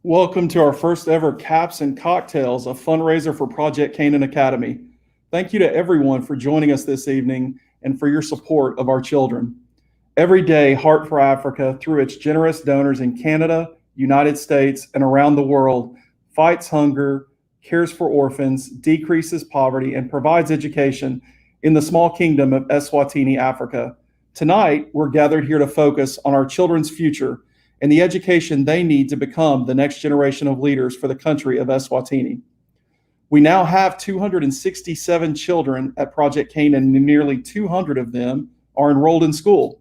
Welcome to our first ever Caps and Cocktails, a fundraiser for Project CANAAN Academy. Thank you to everyone for joining us this evening and for your support of our children. Every day, Heart for Africa, through its generous donors in Canada, United States, and around the world, fights hunger, cares for orphans, decreases poverty, and provides education in the small kingdom of Eswatini, Africa. Tonight, we're gathered here to focus on our children's future and the education they need to become the next generation of leaders for the country of Eswatini. We now have 267 children at Project CANAAN, and nearly 200 of them are enrolled in school.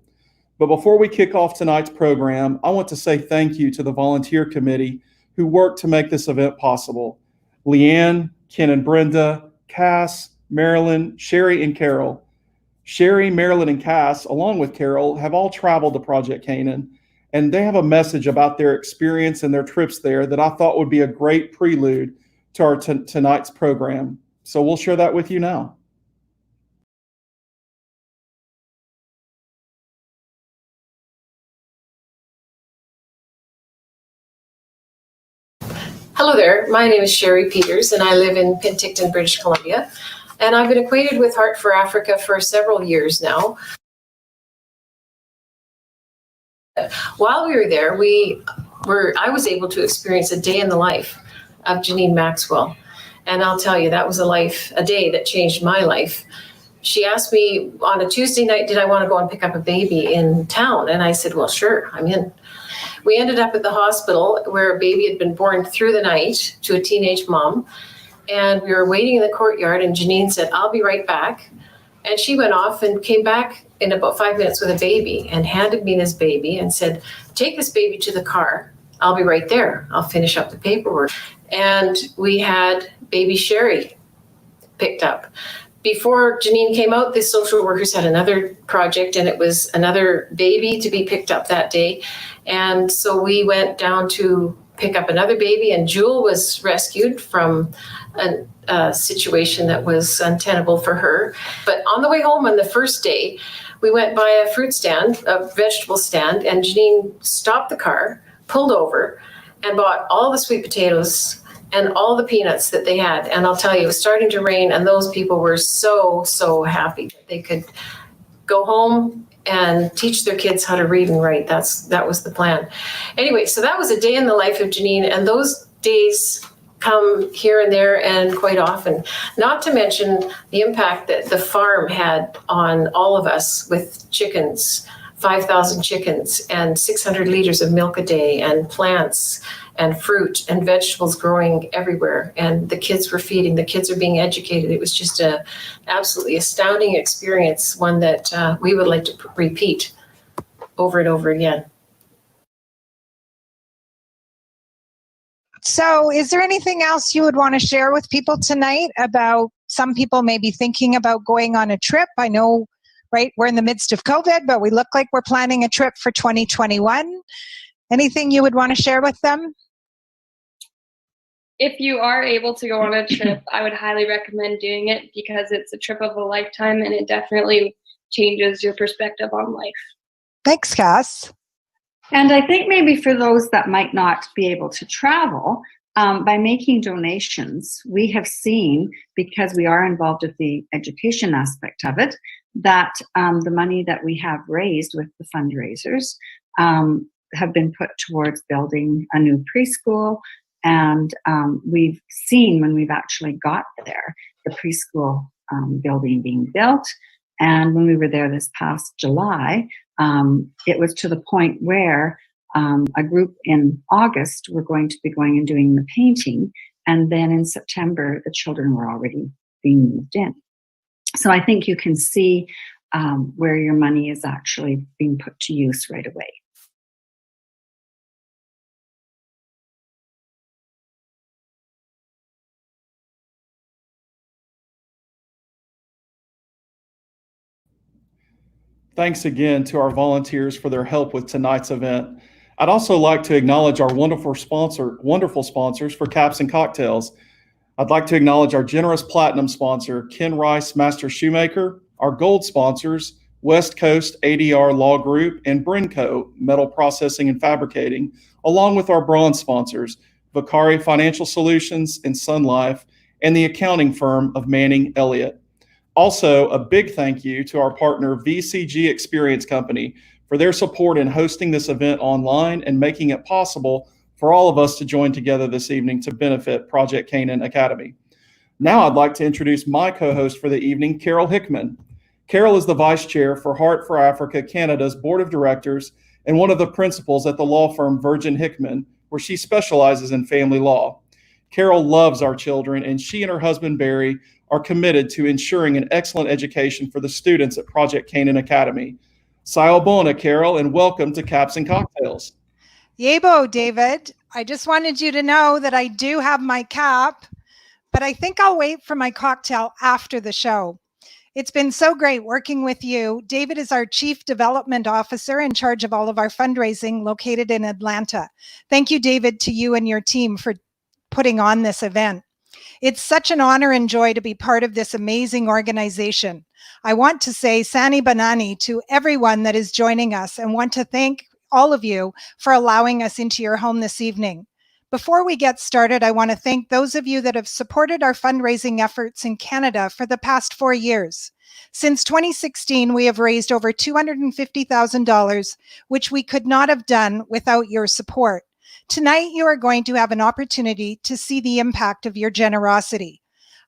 But before we kick off tonight's program, I want to say thank you to the volunteer committee who worked to make this event possible. Leanne, Ken and Brenda, Cass, Marilyn, Sherry, and Carol. Sherry, Marilyn, and Cass, along with Carol, have all traveled to Project CANAAN, and they have a message about their experience and their trips there that I thought would be a great prelude to our tonight's program. So we'll share that with you now. Hello there, my name is Sherry Peters and I live in Penticton, British Columbia. And I've been acquainted with Heart for Africa for several years now. While we were there, I was able to experience a day in the life of Janine Maxwell. And I'll tell you, that was a day that changed my life. She asked me on a Tuesday night, did I want to go and pick up a baby in town? And I said, well, sure, I'm in. We ended up at the hospital where a baby had been born through the night to a teenage mom. And we were waiting in the courtyard and Janine said, I'll be right back. And she went off and came back in about 5 minutes with a baby and handed me this baby and said, take this baby to the car. I'll be right there. I'll finish up the paperwork. And we had baby Sherry picked up. Before Janine came out, the social workers had another project and it was another baby to be picked up that day. And so we went down to pick up another baby and Jewel was rescued from a situation that was untenable for her. But on the way home on the first day, we went by a fruit stand, a vegetable stand, and Janine stopped the car, pulled over, and bought all the sweet potatoes and all the peanuts that they had. And I'll tell you, it was starting to rain, and those people were so, so happy that they could go home and teach their kids how to read and write. That was the plan. Anyway, so that was a day in the life of Janine, and those days come here and there and quite often. Not to mention the impact that the farm had on all of us with chickens, 5,000 chickens and 600 liters of milk a day and plants and fruit and vegetables growing everywhere. And the kids were feeding, the kids are being educated. It was just an absolutely astounding experience, one that we would like to repeat over and over again. So is there anything else you would want to share with people tonight about some people maybe thinking about going on a trip? I know, right, we're in the midst of COVID, but we look like we're planning a trip for 2021. Anything you would want to share with them? If you are able to go on a trip, I would highly recommend doing it because it's a trip of a lifetime and it definitely changes your perspective on life. Thanks, Cass. And I think maybe for those that might not be able to travel, by making donations, we have seen, because we are involved with the education aspect of it, that the money that we have raised with the fundraisers have been put towards building a new preschool. And we've seen when we've actually got there, the preschool building being built. And when we were there this past July, it was to the point where a group in August were going to be going and doing the painting. And then in September, the children were already being moved in. So I think you can see where your money is actually being put to use right away. Thanks again to our volunteers for their help with tonight's event. I'd also like to acknowledge our wonderful sponsors for Caps and Cocktails. I'd like to acknowledge our generous platinum sponsor, Ken Rice Master Shoemaker, our gold sponsors, West Coast ADR Law Group and Brinco Metal Processing and Fabricating, along with our bronze sponsors, Vicari Financial Solutions, and Sun Life, and the accounting firm of Manning Elliott. Also, a big thank you to our partner VCG Experience Company for their support in hosting this event online and making it possible for all of us to join together this evening to benefit Project Canaan Academy. Now I'd like to introduce my co-host for the evening, Carol Hickman. Carol is the Vice Chair for Heart for Africa Canada's Board of Directors and one of the principals at the law firm Virgin Hickman, where she specializes in family law. Carol loves our children, and she and her husband, Barry, are committed to ensuring an excellent education for the students at Project Canaan Academy. Sayobona, Carol, and welcome to Caps and Cocktails. Yebo, David. I just wanted you to know that I do have my cap, but I think I'll wait for my cocktail after the show. It's been so great working with you. David is our Chief Development Officer in charge of all of our fundraising located in Atlanta. Thank you, David, to you and your team for putting on this event. It's such an honor and joy to be part of this amazing organization. I want to say Sani Banani to everyone that is joining us and want to thank all of you for allowing us into your home this evening. Before we get started, I want to thank those of you that have supported our fundraising efforts in Canada for the past 4 years. Since 2016, we have raised over $250,000, which we could not have done without your support. Tonight, you are going to have an opportunity to see the impact of your generosity.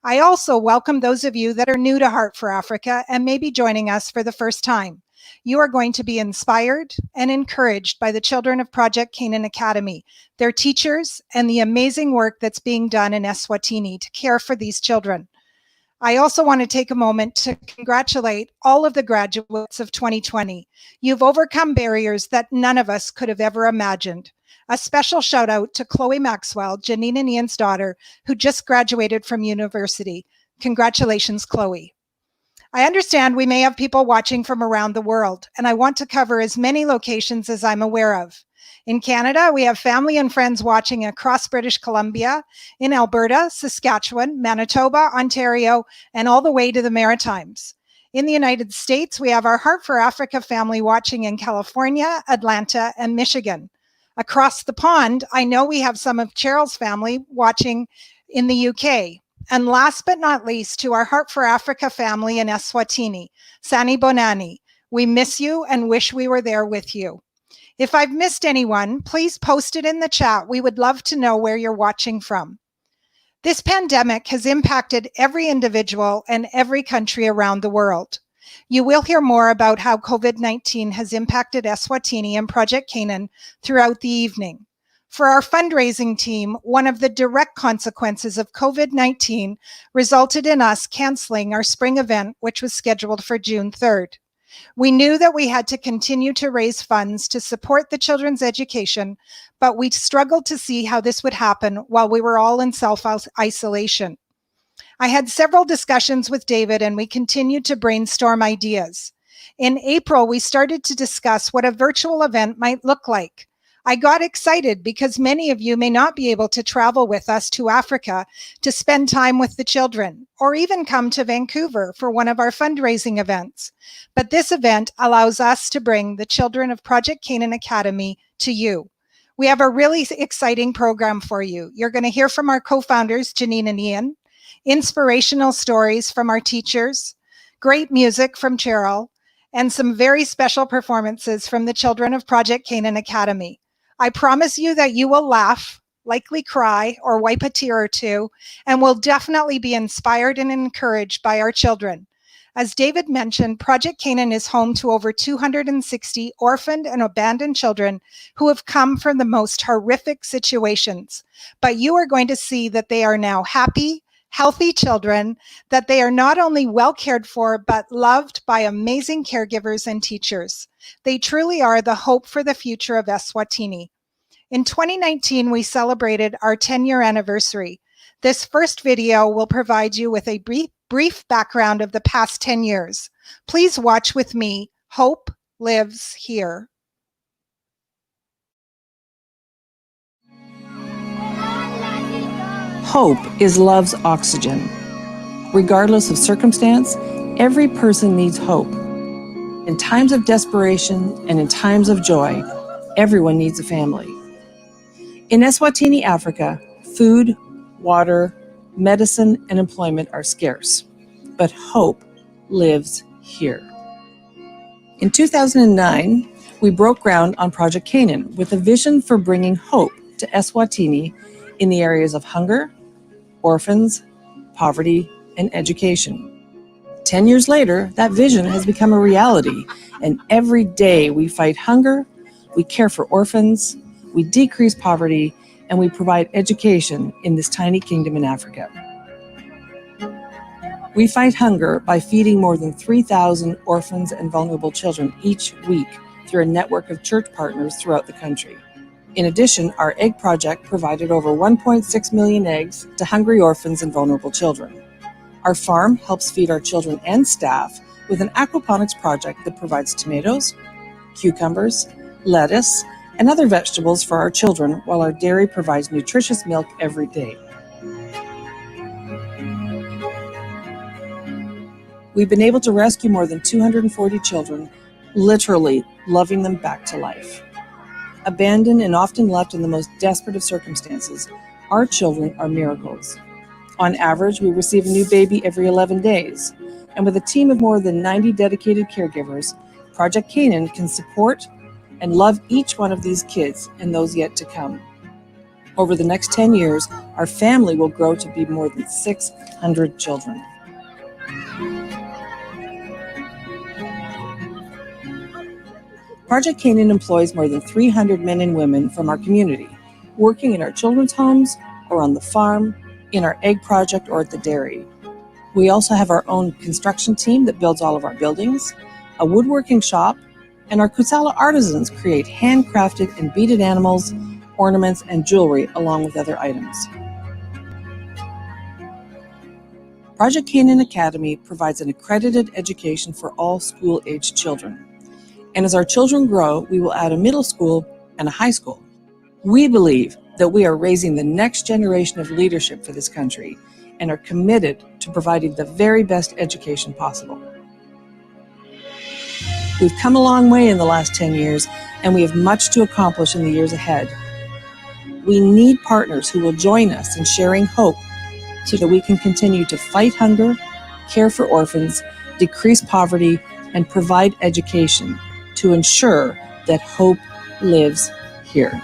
I also welcome those of you that are new to Heart for Africa and may be joining us for the first time. You are going to be inspired and encouraged by the children of Project Canaan Academy, their teachers, and the amazing work that's being done in Eswatini to care for these children. I also want to take a moment to congratulate all of the graduates of 2020. You've overcome barriers that none of us could have ever imagined. A special shout out to Chloe Maxwell, Janine and Ian's daughter, who just graduated from university. Congratulations, Chloe. I understand we may have people watching from around the world, and I want to cover as many locations as I'm aware of. In Canada, we have family and friends watching across British Columbia, in Alberta, Saskatchewan, Manitoba, Ontario, and all the way to the Maritimes. In the United States, we have our Heart for Africa family watching in California, Atlanta, and Michigan. Across the pond, I know we have some of Cheryl's family watching in the UK. And last but not least, to our Heart for Africa family in Eswatini, Sani Bonani. We miss you and wish we were there with you. If I've missed anyone, please post it in the chat. We would love to know where you're watching from. This pandemic has impacted every individual and every country around the world. You will hear more about how COVID-19 has impacted Eswatini and Project Canaan throughout the evening. For our fundraising team, one of the direct consequences of COVID-19 resulted in us canceling our spring event, which was scheduled for June 3rd. We knew that we had to continue to raise funds to support the children's education, but we struggled to see how this would happen while we were all in self-isolation. I had several discussions with David, and we continued to brainstorm ideas. In April, we started to discuss what a virtual event might look like. I got excited because many of you may not be able to travel with us to Africa to spend time with the children, or even come to Vancouver for one of our fundraising events. But this event allows us to bring the children of Project Canaan Academy to you. We have a really exciting program for you. You're going to hear from our co-founders, Janine and Ian, inspirational stories from our teachers, great music from Cheryl, and some very special performances from the children of Project Canaan Academy. I promise you that you will laugh, likely cry, or wipe a tear or two, and will definitely be inspired and encouraged by our children. As David mentioned, Project Canaan is home to over 260 orphaned and abandoned children who have come from the most horrific situations. But you are going to see that they are now happy, healthy children, that they are not only well cared for, but loved by amazing caregivers and teachers. They truly are the hope for the future of Eswatini. In 2019, we celebrated our 10-year anniversary. This first video will provide you with a brief background of the past 10 years. Please watch with me. Hope lives here. Hope is love's oxygen. Regardless of circumstance, every person needs hope. In times of desperation and in times of joy, everyone needs a family. In Eswatini, Africa, food, water, medicine, and employment are scarce, but hope lives here. In 2009, we broke ground on Project Canaan with a vision for bringing hope to Eswatini in the areas of hunger, orphans, poverty, and education. 10 years later, that vision has become a reality, and every day we fight hunger, we care for orphans, we decrease poverty, and we provide education in this tiny kingdom in Africa. We fight hunger by feeding more than 3,000 orphans and vulnerable children each week through a network of church partners throughout the country. In addition, our egg project provided over 1.6 million eggs to hungry orphans and vulnerable children. Our farm helps feed our children and staff with an aquaponics project that provides tomatoes, cucumbers, lettuce, and other vegetables for our children, while our dairy provides nutritious milk every day. We've been able to rescue more than 240 children, literally loving them back to life. Abandoned and often left in the most desperate of circumstances, our children are miracles. On average, we receive a new baby every 11 days, and with a team of more than 90 dedicated caregivers, Project Canaan can support and love each one of these kids and those yet to come. Over the next 10 years, our family will grow to be more than 600 children. Project Canaan employs more than 300 men and women from our community, working in our children's homes or on the farm, in our egg project or at the dairy. We also have our own construction team that builds all of our buildings, a woodworking shop, and our Kusala artisans create handcrafted and beaded animals, ornaments, and jewelry along with other items. Project Canaan Academy provides an accredited education for all school-aged children. And as our children grow, we will add a middle school and a high school. We believe that we are raising the next generation of leadership for this country and are committed to providing the very best education possible. We've come a long way in the last 10 years, and we have much to accomplish in the years ahead. We need partners who will join us in sharing hope so that we can continue to fight hunger, care for orphans, decrease poverty, and provide education to ensure that hope lives here.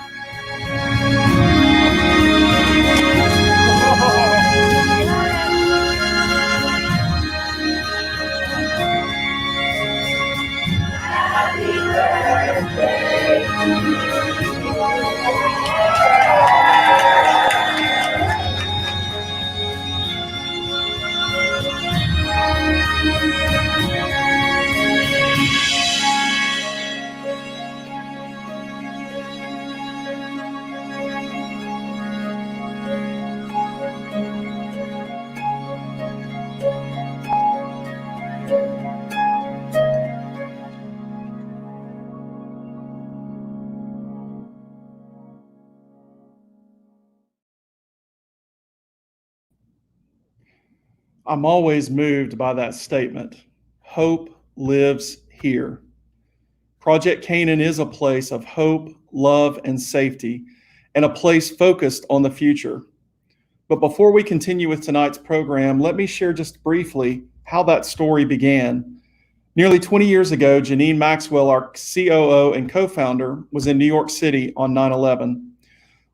I'm always moved by that statement. Hope lives here. Project Canaan is a place of hope, love, and safety, and a place focused on the future. But before we continue with tonight's program, let me share just briefly how that story began. Nearly 20 years ago, Janine Maxwell, our COO and co-founder, was in New York City on 9/11.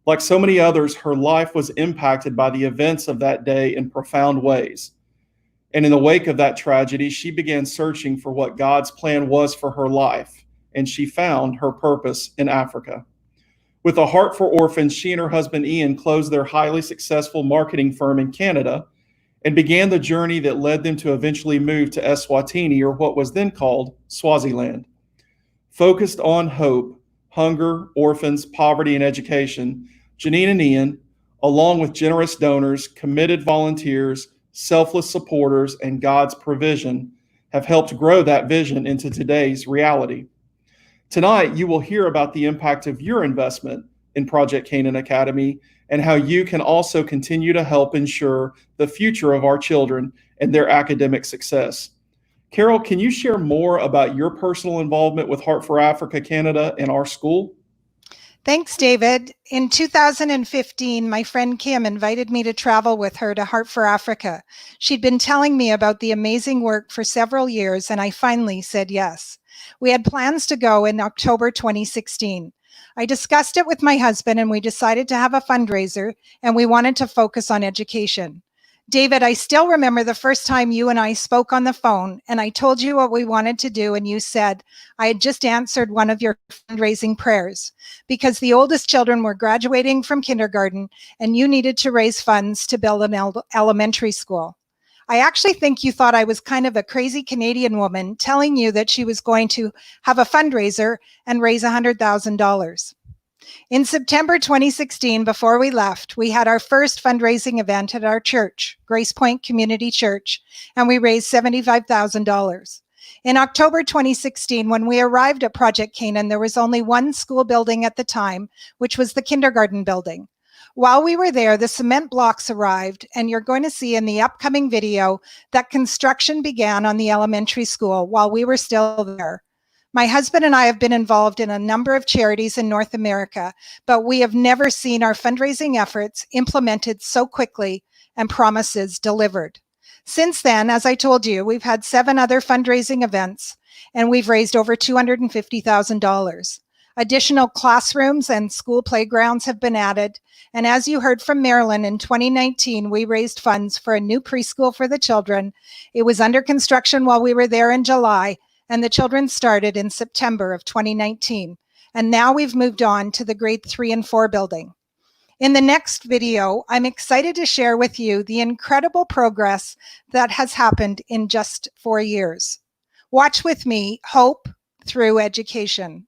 Like so many others, her life was impacted by the events of that day in profound ways. And in the wake of that tragedy, she began searching for what God's plan was for her life, and she found her purpose in Africa. With a heart for orphans, she and her husband Ian closed their highly successful marketing firm in Canada and began the journey that led them to eventually move to Eswatini, or what was then called Swaziland. Focused on hope, hunger, orphans, poverty, and education, Janine and Ian, along with generous donors, committed volunteers, selfless supporters, and God's provision, have helped grow that vision into today's reality. Tonight, you will hear about the impact of your investment in Project Canaan Academy and how you can also continue to help ensure the future of our children and their academic success. Carol, can you share more about your personal involvement with Heart for Africa Canada and our school? Thanks, David. In 2015, my friend Kim invited me to travel with her to Heart for Africa. She'd been telling me about the amazing work for several years, and I finally said yes. We had plans to go in October 2016. I discussed it with my husband, and we decided to have a fundraiser, and we wanted to focus on education. David, I still remember the first time you and I spoke on the phone, and I told you what we wanted to do, and you said, I had just answered one of your fundraising prayers, because the oldest children were graduating from kindergarten, and you needed to raise funds to build an elementary school. I actually think you thought I was kind of a crazy Canadian woman telling you that she was going to have a fundraiser and raise $100,000. In September 2016, before we left, we had our first fundraising event at our church, Grace Point Community Church, and we raised $75,000. In October 2016, when we arrived at Project Canaan, there was only one school building at the time, which was the kindergarten building. While we were there, the cement blocks arrived, and you're going to see in the upcoming video that construction began on the elementary school while we were still there. My husband and I have been involved in a number of charities in North America, but we have never seen our fundraising efforts implemented so quickly and promises delivered. Since then, as I told you, we've had 7 other fundraising events, and we've raised over $250,000. Additional classrooms and school playgrounds have been added, and as you heard from Marilyn, in 2019, we raised funds for a new preschool for the children. It was under construction while we were there in July, and the children started in September of 2019. And now we've moved on to the grade 3 and 4 building. In the next video, I'm excited to share with you the incredible progress that has happened in just 4 years. Watch with me, Hope Through Education.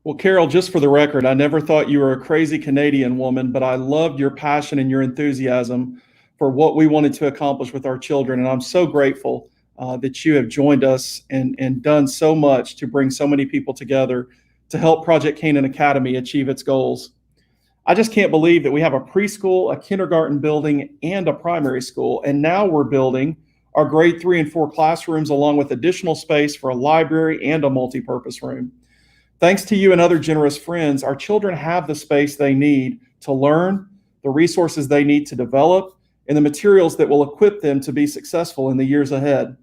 Well, Carol, just for the record, I never thought you were a crazy Canadian woman, but I loved your passion and your enthusiasm for what we wanted to accomplish with our children. And I'm so grateful that you have joined us and done so much to bring so many people together to help Project Canaan Academy achieve its goals. I just can't believe that we have a preschool, a kindergarten building, and a primary school. And now we're building our grade 3 and 4 classrooms along with additional space for a library and a multi-purpose room. Thanks to you and other generous friends, our children have the space they need to learn, the resources they need to develop, and the materials that will equip them to be successful in the years ahead.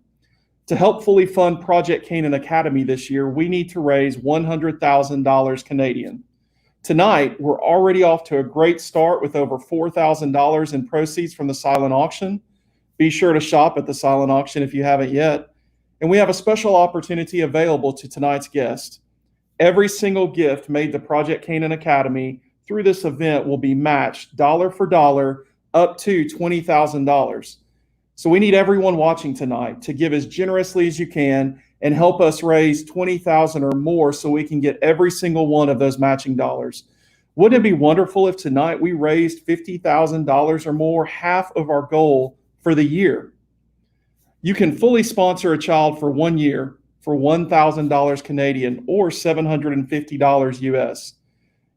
To help fully fund Project Canaan Academy this year, we need to raise $100,000 Canadian. Tonight, we're already off to a great start with over $4,000 in proceeds from the silent auction. Be sure to shop at the silent auction if you haven't yet. And we have a special opportunity available to tonight's guest. Every single gift made to Project Canaan Academy through this event will be matched dollar for dollar up to $20,000. So we need everyone watching tonight to give as generously as you can and help us raise $20,000 or more so we can get every single one of those matching dollars. Wouldn't it be wonderful if tonight we raised $50,000 or more, half of our goal for the year? You can fully sponsor a child for 1 year for $1,000 Canadian or $750 US.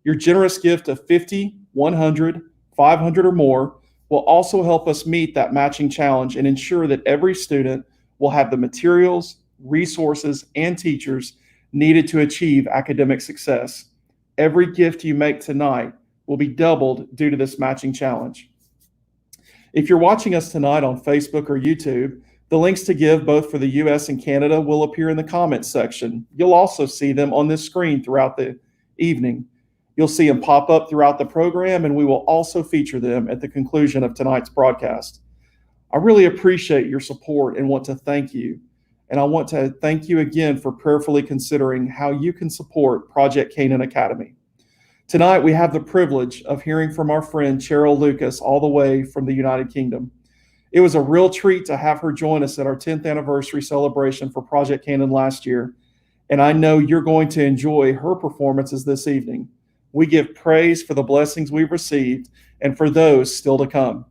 Your generous gift of $50, $100, $500 or more will also help us meet that matching challenge and ensure that every student will have the materials, resources, and teachers needed to achieve academic success. Every gift you make tonight will be doubled due to this matching challenge. If you're watching us tonight on Facebook or YouTube, the links to give both for the US and Canada will appear in the comments section. You'll also see them on this screen throughout the evening. You'll see them pop up throughout the program, and we will also feature them at the conclusion of tonight's broadcast. I really appreciate your support and want to thank you. And I want to thank you again for prayerfully considering how you can support Project Canaan Academy. Tonight, we have the privilege of hearing from our friend Cheryl Lucas all the way from the United Kingdom. It was a real treat to have her join us at our 10th anniversary celebration for Project Canaan last year, and I know you're going to enjoy her performances this evening. We give praise for the blessings we've received and for those still to come.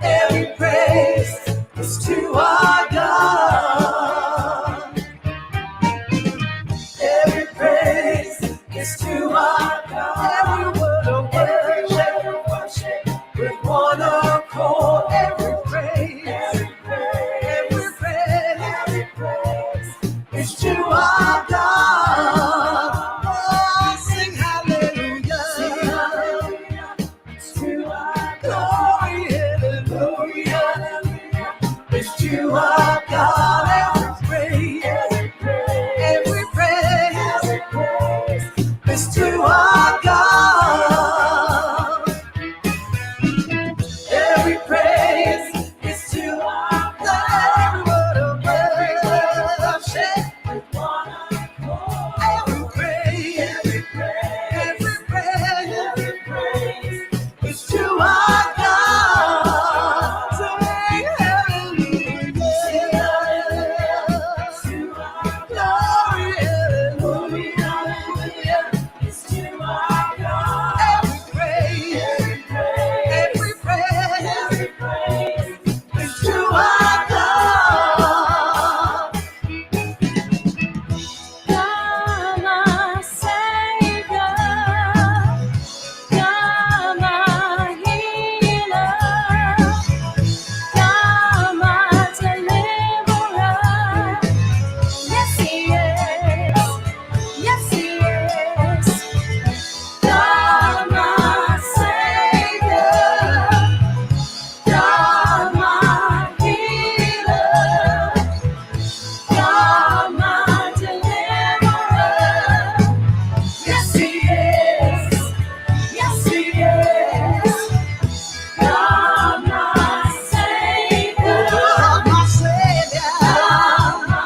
Every praise is to our God. to our God. Every praise is to our God. Every praise is to our God. Every word of worship with one accord. Every praise is to our God. Sing hallelujah. To our glory, hallelujah. It's to our God. Every praise is to our God. God, my Savior, God, my healer, God, my deliverer. Yes, He is. Yes, He is. God, my Savior, God, my healer, God, my deliverer. Yes, He is. Yes, He is. God, my Savior. God, my Savior. God, my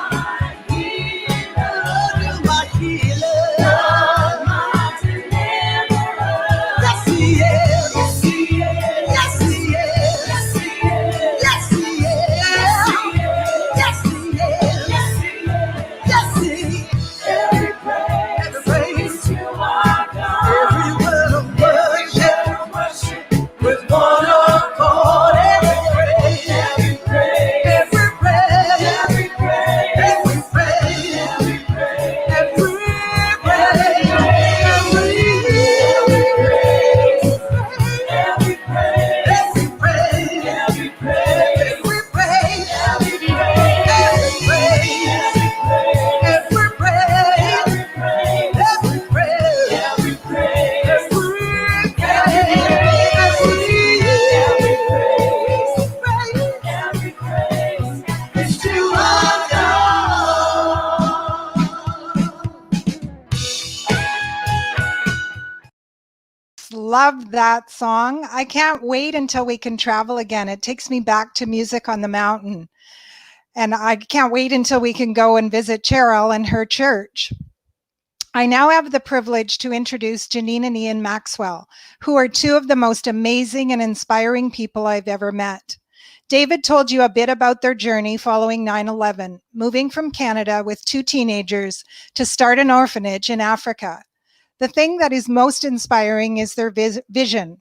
healer. God, my healer. God, my deliverer. Yes, He is. Yes, He is. Yes, He is. Yes, He is. Yes, He is. Yes, He is. Yes, He is. Every praise is to our God. Every word of worship with one accord. Every praise, every praise, every praise, every praise, every praise, every praise, every praise, every praise, every praise, every praise, every praise, every praise, every praise, every praise, every praise, every praise, every praise is to our God. Love that song. I can't wait until we can travel again. It takes me back to music on the mountain. And I can't wait until we can go and visit Cheryl and her church. I now have the privilege to introduce Janine and Ian Maxwell, who are two of the most amazing and inspiring people I've ever met. David told you a bit about their journey following 9/11, moving from Canada with two teenagers to start an orphanage in Africa. The thing that is most inspiring is their vision.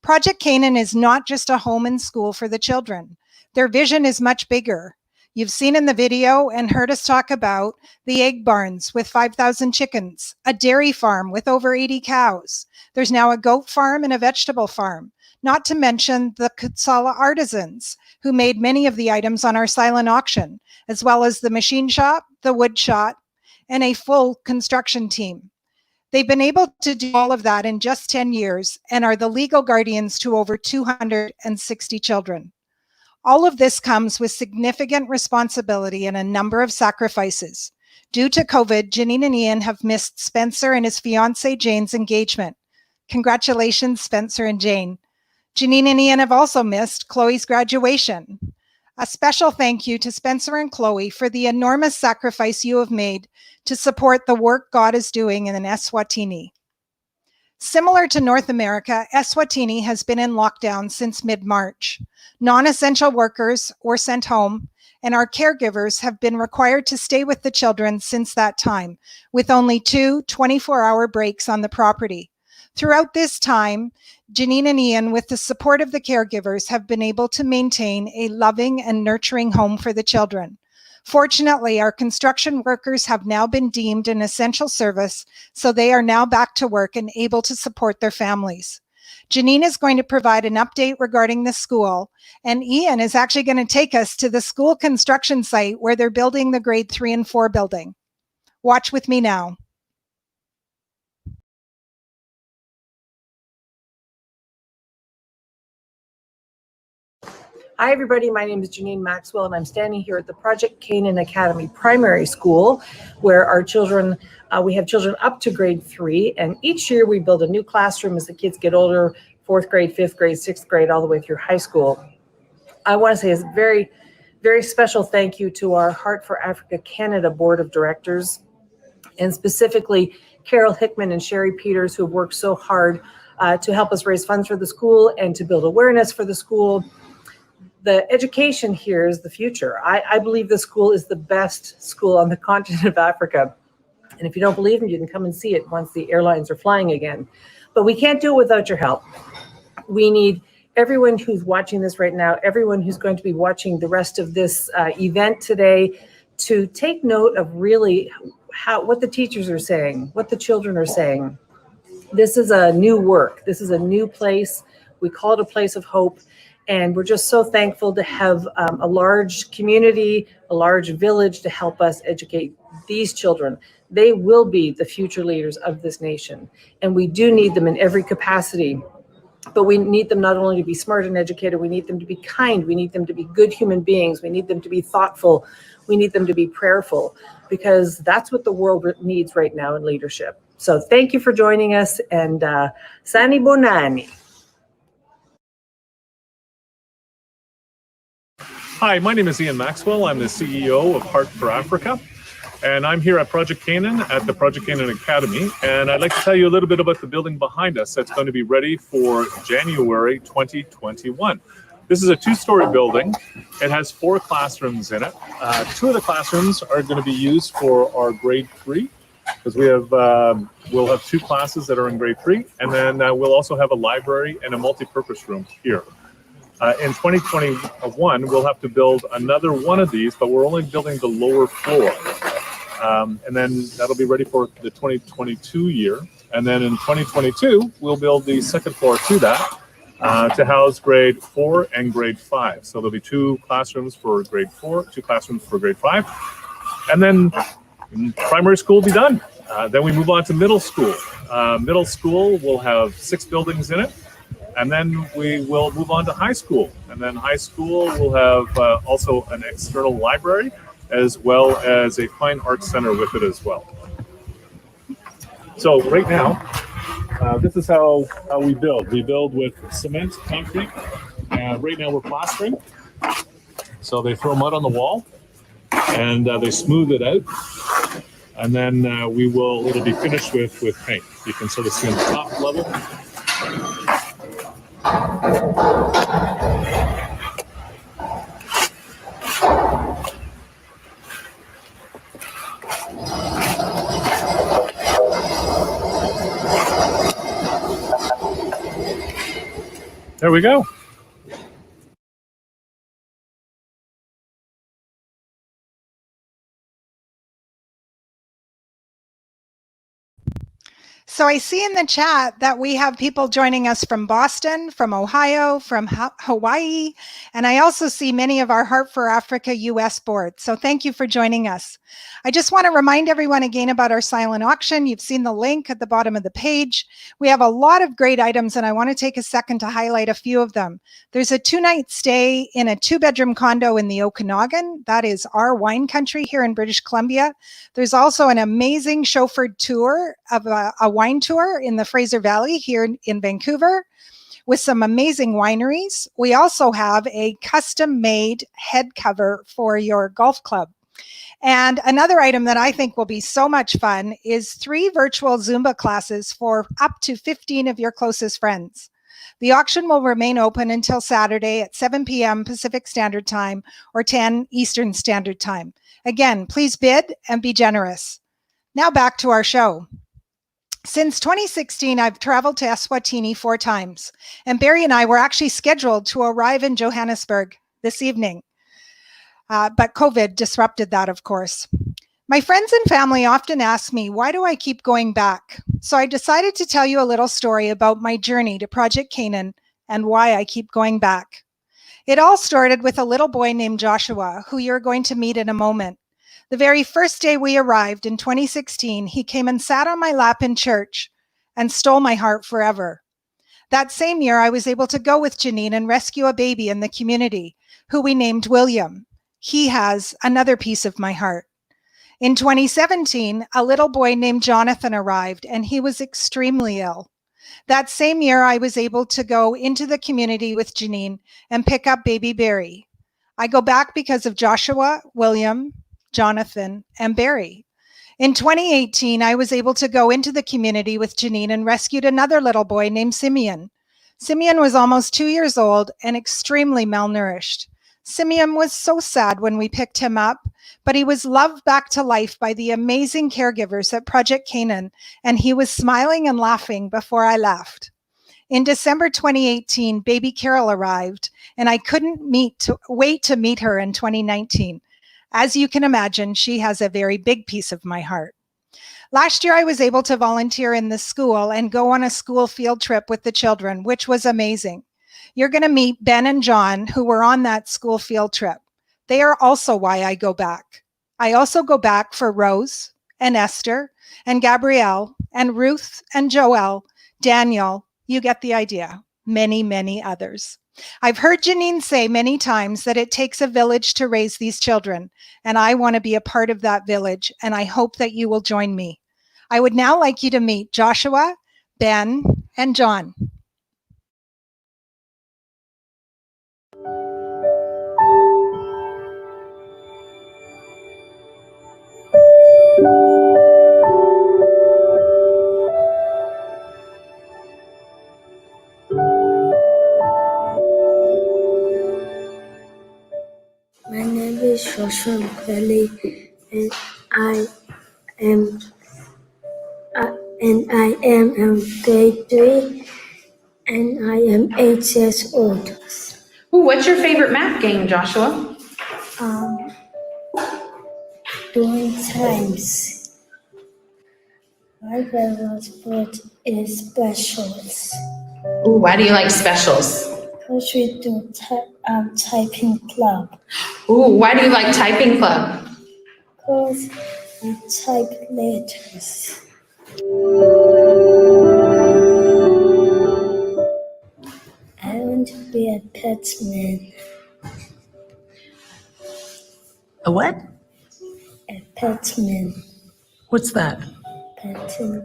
Project Canaan is not just a home and school for the children. Their vision is much bigger. You've seen in the video and heard us talk about the egg barns with 5,000 chickens, a dairy farm with over 80 cows. There's now a goat farm and a vegetable farm, not to mention the Kutsala artisans who made many of the items on our silent auction, as well as the machine shop, the wood shop, and a full construction team. They've been able to do all of that in just 10 years and are the legal guardians to over 260 children. All of this comes with significant responsibility and a number of sacrifices. Due to COVID, Janine and Ian have missed Spencer and his fiancée Jane's engagement. Congratulations, Spencer and Jane. Janine and Ian have also missed Chloe's graduation. A special thank you to Spencer and Chloe for the enormous sacrifice you have made to support the work God is doing in Eswatini. Similar to North America, Eswatini has been in lockdown since mid-March. Non-essential workers were sent home, and our caregivers have been required to stay with the children since that time, with only 2 24-hour breaks on the property. Throughout this time, Janine and Ian, with the support of the caregivers, have been able to maintain a loving and nurturing home for the children. Fortunately, our construction workers have now been deemed an essential service, so they are now back to work and able to support their families. Janine is going to provide an update regarding the school, and Ian is actually going to take us to the school construction site where they're building the grade 3 and 4 building. Watch with me now. Hi, everybody. My name is Janine Maxwell, and I'm standing here at the Project CANAAN Academy Primary School, where our children, we have children up to grade 3, and each year we build a new classroom as the kids get older, 4th grade, 5th grade, 6th grade, all the way through high school. I want to say a very, very special thank you to our Heart for Africa Canada Board of Directors, and specifically Carol Hickman and Sherry Peters, who have worked so hard to help us raise funds for the school and to build awareness for the school. The education here is the future. I believe the school is the best school on the continent of Africa. And if you don't believe me, you can come and see it once the airlines are flying again. But we can't do it without your help. We need everyone who's watching this right now, everyone who's going to be watching the rest of this event today, to take note of really what the teachers are saying, what the children are saying. This is a new work. This is a new place. We call it a place of hope. And we're just so thankful to have a large community, a large village to help us educate these children. They will be the future leaders of this nation. And we do need them in every capacity. But we need them not only to be smart and educated, we need them to be kind. We need them to be good human beings. We need them to be thoughtful. We need them to be prayerful, because that's what the world needs right now in leadership. So thank you for joining us, and Sani Bonani. Hi, my name is Ian Maxwell. I'm the CEO of Heart for Africa, and I'm here at Project CANAAN at the Project CANAAN Academy. And I'd like to tell you a little bit about the building behind us that's going to be ready for January 2021. This is a 2-story building. It has 4 classrooms in it. 2 of the classrooms are going to be used for our grade 3, because we'll have 2 classes that are in grade 3, and then we'll also have a library and a multi-purpose room here. In 2021, we'll have to build another one of these, but we're only building the lower floor. And then that'll be ready for the 2022 year. And then in 2022, we'll build the second floor to that to house grade 4 and grade 5. So there'll be 2 classrooms for grade 4, 2 classrooms for grade 5. And then primary school will be done. Then we move on to middle school. Middle school will have 6 buildings in it. And then we will move on to high school. And then high school will have also an external library, as well as a fine arts center with it as well. So right now, this is how we build. We build with cement, concrete. Right now we're plastering. So they throw mud on the wall and they smooth it out. And then it'll be finished with paint. You can sort of see on the top level. There we go. So I see in the chat that we have people joining us from Boston, from Ohio, from Hawaii, and I also see many of our Heart for Africa US board. So thank you for joining us. I just want to remind everyone again about our silent auction. You've seen the link at the bottom of the page. We have a lot of great items, and I want to take a second to highlight a few of them. There's a 2-night stay in a 2-bedroom condo in the Okanagan. That is our wine country here in British Columbia. There's also an amazing chauffeured tour of a wine tour in the Fraser Valley here in Vancouver with some amazing wineries. We also have a custom-made head cover for your golf club. And another item that I think will be so much fun is 3 virtual Zumba classes for up to 15 of your closest friends. The auction will remain open until Saturday at 7 p.m. Pacific Standard Time or 10 Eastern Standard Time. Again, please bid and be generous. Now back to our show. Since 2016, I've traveled to Eswatini 4 times, and Barry and I were actually scheduled to arrive in Johannesburg this evening. But COVID disrupted that, of course. My friends and family often ask me, why do I keep going back? So I decided to tell you a little story about my journey to Project CANAAN and why I keep going back. It all started with a little boy named Joshua, who you're going to meet in a moment. The very first day we arrived in 2016, he came and sat on my lap in church and stole my heart forever. That same year, I was able to go with Janine and rescue a baby in the community who we named William. He has another piece of my heart. In 2017, a little boy named Jonathan arrived, and he was extremely ill. That same year, I was able to go into the community with Janine and pick up baby Barry. I go back because of Joshua, William, Jonathan, and Barry. In 2018, I was able to go into the community with Janine and rescued another little boy named Simeon. Simeon was almost 2 years old and extremely malnourished. Simeon was so sad when we picked him up, but he was loved back to life by the amazing caregivers at Project Canaan, and he was smiling and laughing before I left. In December 2018, baby Carol arrived, and I couldn't wait to meet her in 2019. As you can imagine, she has a very big piece of my heart. Last year, I was able to volunteer in the school and go on a school field trip with the children, which was amazing. You're going to meet Ben and John, who were on that school field trip. They are also why I go back. I also go back for Rose and Esther and Gabrielle and Ruth and Joelle, Daniel, you get the idea, many, many others. I've heard Janine say many times that it takes a village to raise these children, and I want to be a part of that village, and I hope that you will join me. I would now like you to meet Joshua, Ben, and John. My name is Joshua Kelly, and I am in grade 3, and I am 8 years old. Ooh, what's your favorite math game, Joshua? Doing times. My favorite sport is specials. Ooh, why do you like specials? Because we do typing club. Ooh, why do you like typing club? Because we type letters. I want to be a petman. A what? A petman. What's that? Petting.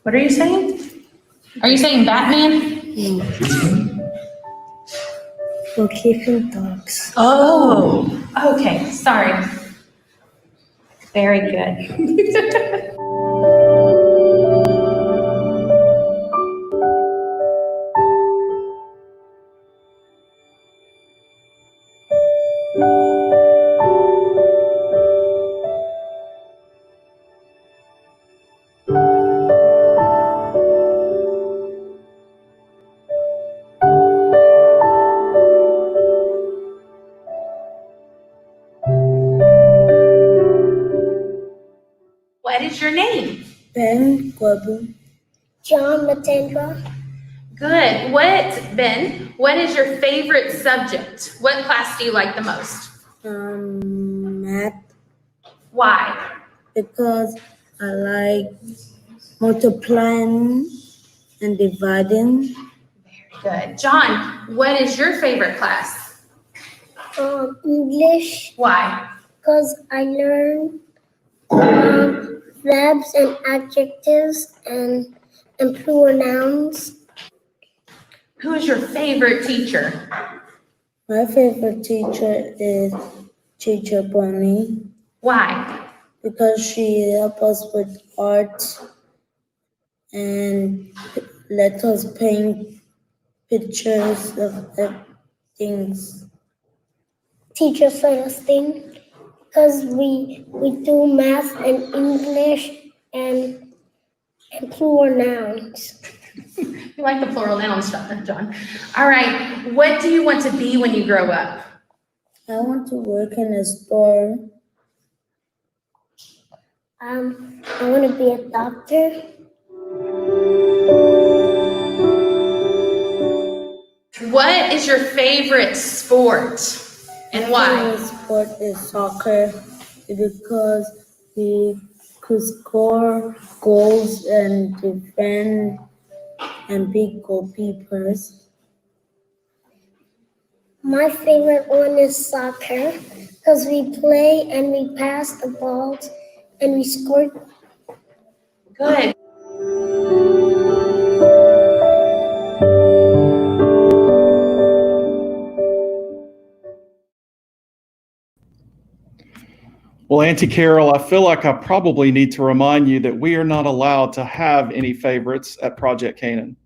What are you saying? Are you saying Batman? For keeping dogs. Oh, okay, sorry. Very good. What is your name? Ben Gwabu. John Matendra. Good. Ben, what is your favorite subject? What class do you like the most? Math. Why? Because I like multiplying and dividing. Very good. John, what is your favorite class? English. Why? Because I learn verbs and adjectives and plural nouns. Who is your favorite teacher? My favorite teacher is Teacher Bonnie. Why? Because she helps us with art and let us paint pictures of things. Teacher Celestine, because we do math and English and plural nouns. You like the plural nouns, John. All right. What do you want to be when you grow up? I want to work in a store. I want to be a doctor. What is your favorite sport and why? My favorite sport is soccer because we to score goals and defend and be goalkeepers. My favorite one is soccer because we play and we pass the balls and we score. Good. Well, Auntie Carol, I feel like I probably need to remind you that we are not allowed to have any favorites at Project Canaan.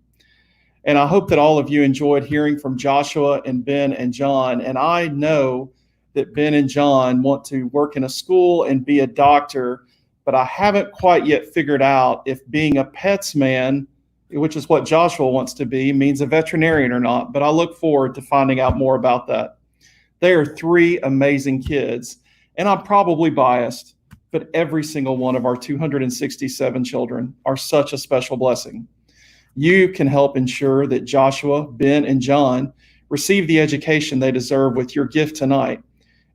And I hope that all of you enjoyed hearing from Joshua and Ben and John. And I know that Ben and John want to work in a school and be a doctor, but I haven't quite yet figured out if being a pets man, which is what Joshua wants to be, means a veterinarian or not. But I look forward to finding out more about that. They are three amazing kids. And I'm probably biased, but every single one of our 267 children are such a special blessing. You can help ensure that Joshua, Ben, and John receive the education they deserve with your gift tonight.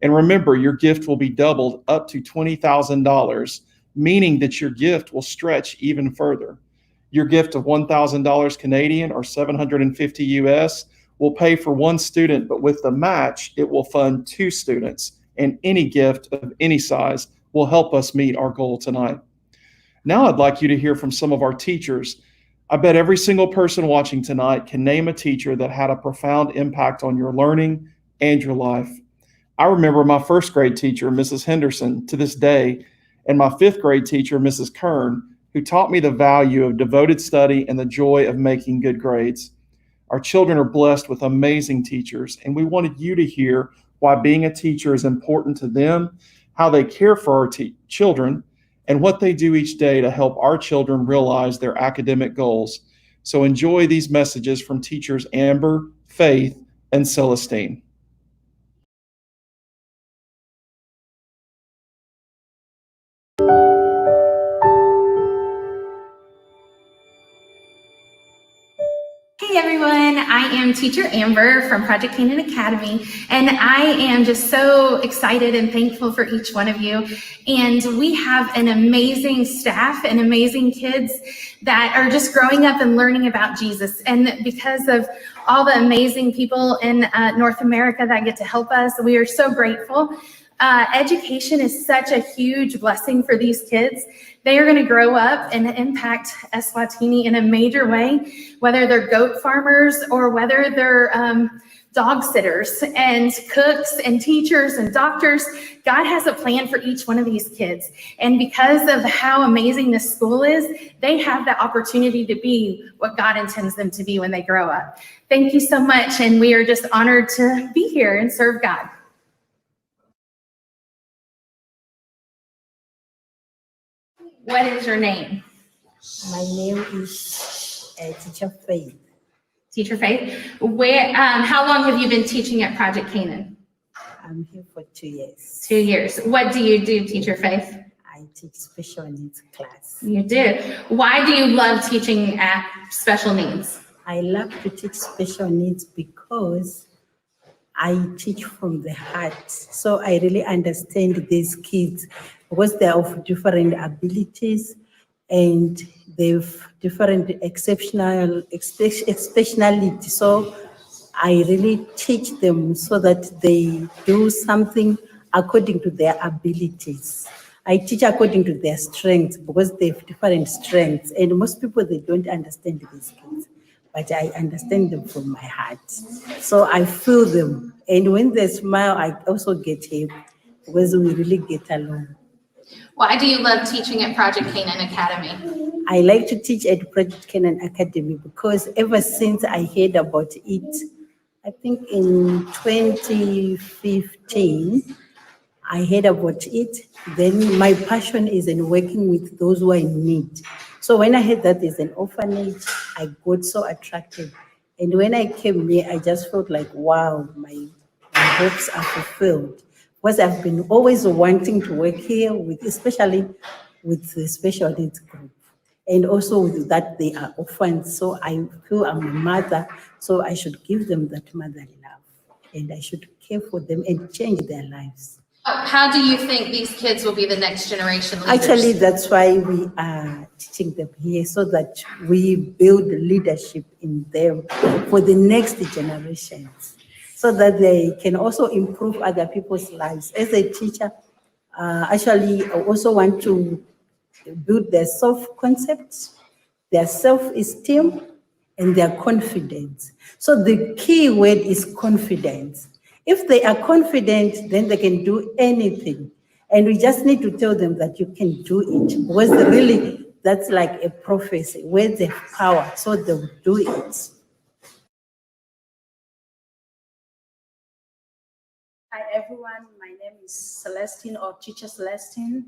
And remember, your gift will be doubled up to $20,000, meaning that your gift will stretch even further. Your gift of $1,000 Canadian or $750 US will pay for one student, but with the match, it will fund two students. And any gift of any size will help us meet our goal tonight. Now I'd like you to hear from some of our teachers. I bet every single person watching tonight can name a teacher that had a profound impact on your learning and your life. I remember my first grade teacher, Mrs. Henderson, to this day, and my fifth grade teacher, Mrs. Kern, who taught me the value of devoted study and the joy of making good grades. Our children are blessed with amazing teachers, and we wanted you to hear why being a teacher is important to them, how they care for our children, and what they do each day to help our children realize their academic goals. So enjoy these messages from teachers Amber, Faith, and Celestine. Hey everyone, I am teacher Amber from Project Canaan Academy, and I am just so excited and thankful for each one of you. And we have an amazing staff and amazing kids that are just growing up and learning about Jesus. And because of all the amazing people in North America that get to help us, we are so grateful. Education is such a huge blessing for these kids. They are going to grow up and impact Eswatini in a major way, whether they're goat farmers or whether they're dog sitters and cooks and teachers and doctors. God has a plan for each one of these kids. And because of how amazing this school is, they have the opportunity to be what God intends them to be when they grow up. Thank you so much. And we are just honored to be here and serve God. What is your name? My name is Teacher Faith. Teacher Faith. Where? How long have you been teaching at Project Canaan? I'm here for 2 years. 2 years. What do you do, Teacher Faith? I teach special needs class. You do. Why do you love teaching at special needs? I love to teach special needs because I teach from the heart. So I really understand these kids because they are of different abilities and they've different exceptionality. So I really teach them so that they do something according to their abilities. I teach according to their strengths because they have different strengths. And most people, they don't understand these kids, but I understand them from my heart. So I feel them. And when they smile, I also get happy because we really get along. Why do you love teaching at Project Canaan Academy? I like to teach at Project Canaan Academy because ever since I heard about it, I think in 2015, I heard about it. Then my passion is in working with those who are in need. So when I heard that there's an orphanage, I got so attracted. And when I came here, I just felt like, wow, my hopes are fulfilled. Because I've been always wanting to work here, with, especially with the special needs group. And also with that, they are orphans. So I feel I'm a mother, so I should give them that motherly love. And I should care for them and change their lives. How do you think these kids will be the next generation leaders? Actually, that's why we are teaching them here, so that we build leadership in them for the next generations, so that they can also improve other people's lives. As a teacher, actually, I also want to build their self-concept, their self-esteem, and their confidence. So the key word is confidence. If they are confident, then they can do anything. And we just need to tell them that you can do it. Because really, that's like a prophecy, where they have power, so they'll do it. Hi everyone, my name is Celestine, or Teacher Celestine.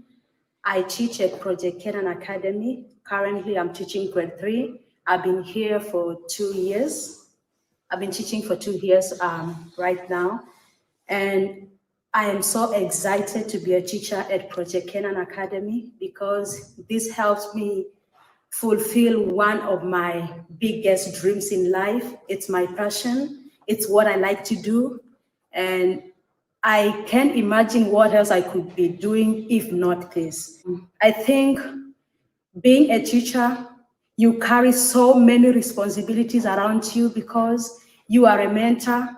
I teach at Project CANAAN Academy. Currently, I'm teaching grade 3. I've been here for 2 years. I've been teaching for 2 years right now. And I am so excited to be a teacher at Project CANAAN Academy, because this helps me fulfill one of my biggest dreams in life. It's my passion. It's what I like to do. And I can't imagine what else I could be doing if not this. I think being a teacher, you carry so many responsibilities around you, because you are a mentor,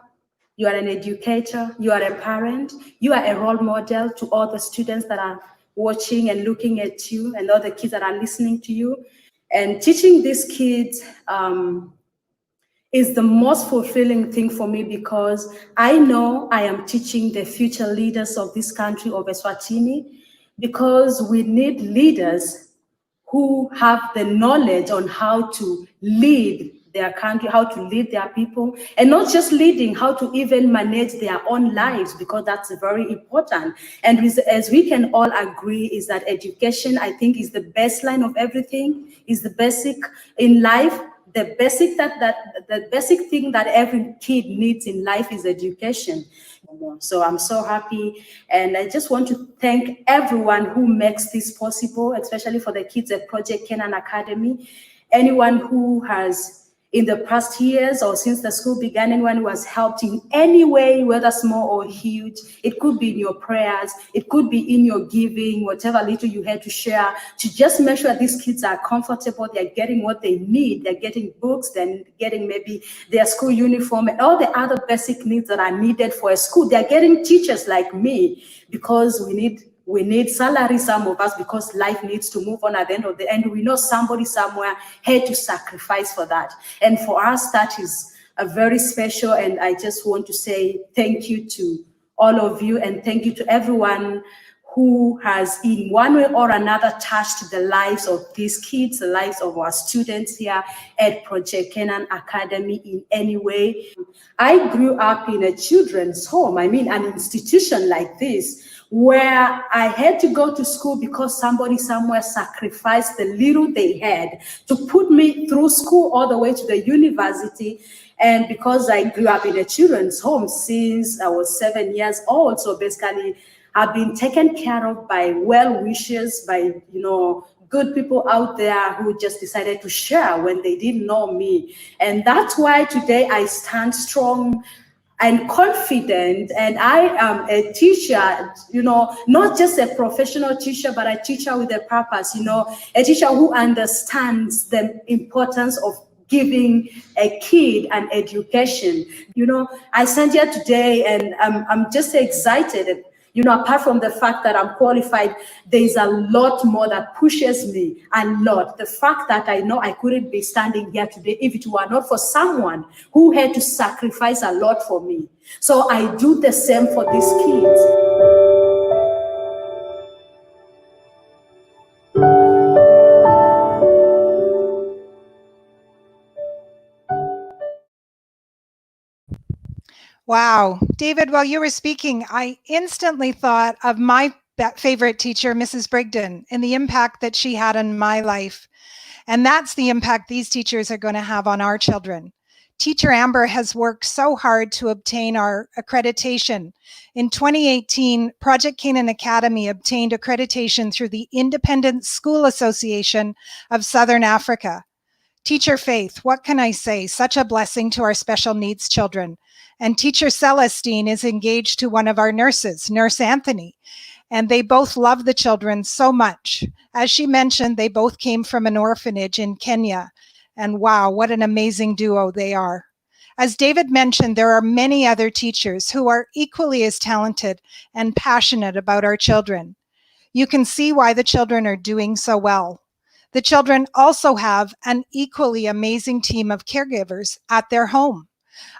you are an educator, you are a parent, you are a role model to all the students that are watching and looking at you, and all the kids that are listening to you. And teaching these kids is the most fulfilling thing for me, because I know I am teaching the future leaders of this country, of Eswatini, because we need leaders who have the knowledge on how to lead their country, how to lead their people, and not just leading, how to even manage their own lives, because that's very important. And as we can all agree, is that education, I think, is the baseline of everything, is the basic in life. The basic the basic thing that every kid needs in life is education. So I'm so happy, and I just want to thank everyone who makes this possible, especially for the kids at Project CANAAN Academy. Anyone who has, in the past years or since the school began, anyone who has helped in any way, whether small or huge. It could be in your prayers, it could be in your giving, whatever little you had to share, to just make sure these kids are comfortable, they're getting what they need, they're getting books, they're getting maybe their school uniform, and all the other basic needs that are needed for a school. They're getting teachers like me, because we need salary, some of us, because life needs to move on at the end of the end. We know somebody somewhere had to sacrifice for that. And for us, that is a very special, and I just want to say thank you to all of you, and thank you to everyone who has in one way or another touched the lives of these kids, the lives of our students here at Project CANAAN Academy in any way. I grew up in a children's home, I mean an institution like this, where I had to go to school because somebody somewhere sacrificed the little they had to put me through school all the way to the university. And because I grew up in a children's home since I was 7 years old, so basically I've been taken care of by well-wishers, by, good people out there who just decided to share when they didn't know me. And that's why today I stand strong and confident, and I am a teacher, not just a professional teacher, but a teacher with a purpose, a teacher who understands the importance of giving a kid an education. I stand here today and I'm just excited. Apart from the fact that I'm qualified, there's a lot more that pushes me, a lot. The fact that I know I couldn't be standing here today if it were not for someone who had to sacrifice a lot for me. So I do the same for these kids. Wow. David, while you were speaking, I instantly thought of my favorite teacher, Mrs. Brigden, and the impact that she had on my life. And that's the impact these teachers are going to have on our children. Teacher Amber has worked so hard to obtain our accreditation. In 2018, Project CANAAN Academy obtained accreditation through the Independent School Association of Southern Africa. Teacher Faith, what can I say? Such a blessing to our special needs children. And Teacher Celestine is engaged to one of our nurses, Nurse Anthony, and they both love the children so much. As she mentioned, they both came from an orphanage in Kenya, and wow, what an amazing duo they are. As David mentioned, there are many other teachers who are equally as talented and passionate about our children. You can see why the children are doing so well. The children also have an equally amazing team of caregivers at their home.